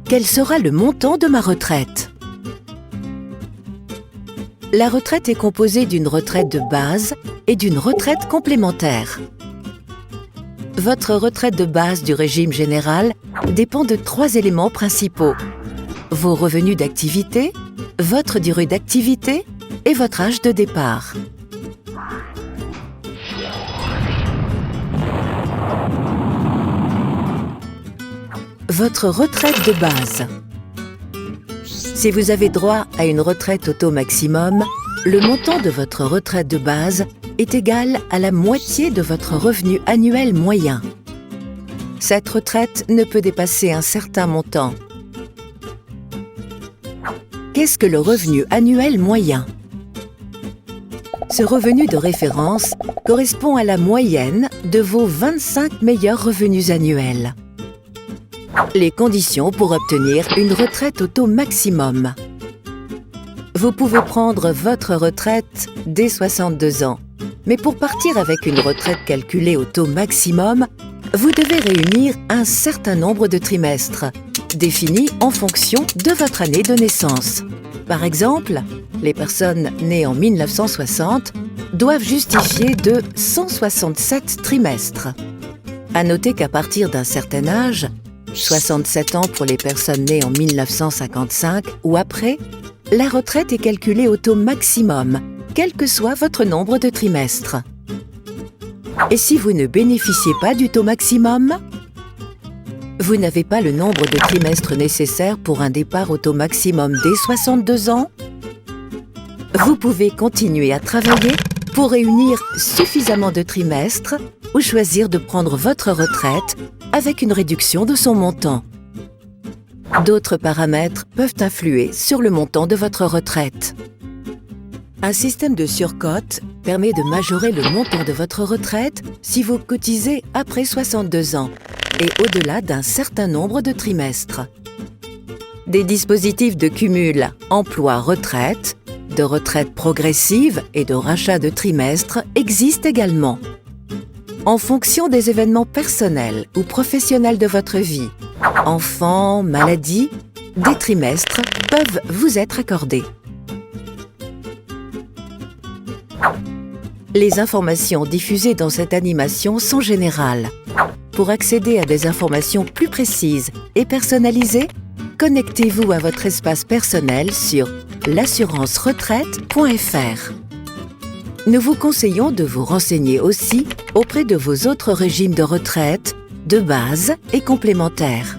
Quel sera le montant de ma retraite? La retraite est composée d'une retraite de base et d'une retraite complémentaire. Votre retraite de base du régime général dépend de 3 éléments principaux: vos revenus d'activité, votre durée d'activité et votre âge de départ. Votre retraite de base. Si vous avez droit à une retraite auto maximum, le montant de votre retraite de base est égal à la moitié de votre revenu annuel moyen. Cette retraite ne peut dépasser un certain montant. Qu'est-ce que le revenu annuel moyen? Ce revenu de référence correspond à la moyenne de vos 25 meilleurs revenus annuels. Les conditions pour obtenir une retraite au taux maximum. Vous pouvez prendre votre retraite dès 62 ans. Mais pour partir avec une retraite calculée au taux maximum, vous devez réunir un certain nombre de trimestres, définis en fonction de votre année de naissance. Par exemple, les personnes nées en 1960 doivent justifier de 167 trimestres. À noter qu'à partir d'un certain âge, 67 ans pour les personnes nées en 1955 ou après, la retraite est calculée au taux maximum, quel que soit votre nombre de trimestres. Et si vous ne bénéficiez pas du taux maximum, vous n'avez pas le nombre de trimestres nécessaires pour un départ au taux maximum dès 62 ans, vous pouvez continuer à travailler pour réunir suffisamment de trimestres ou choisir de prendre votre retraite avec une réduction de son montant. D'autres paramètres peuvent influer sur le montant de votre retraite. Un système de surcote permet de majorer le montant de votre retraite si vous cotisez après 62 ans et au-delà d'un certain nombre de trimestres. Des dispositifs de cumul emploi-retraite, de retraite progressive et de rachat de trimestres existent également. En fonction des événements personnels ou professionnels de votre vie, enfants, maladies, des trimestres peuvent vous être accordés. Les informations diffusées dans cette animation sont générales. Pour accéder à des informations plus précises et personnalisées, connectez-vous à votre espace personnel sur l'assurance-retraite.fr. Nous vous conseillons de vous renseigner aussi auprès de vos autres régimes de retraite, de base et complémentaires.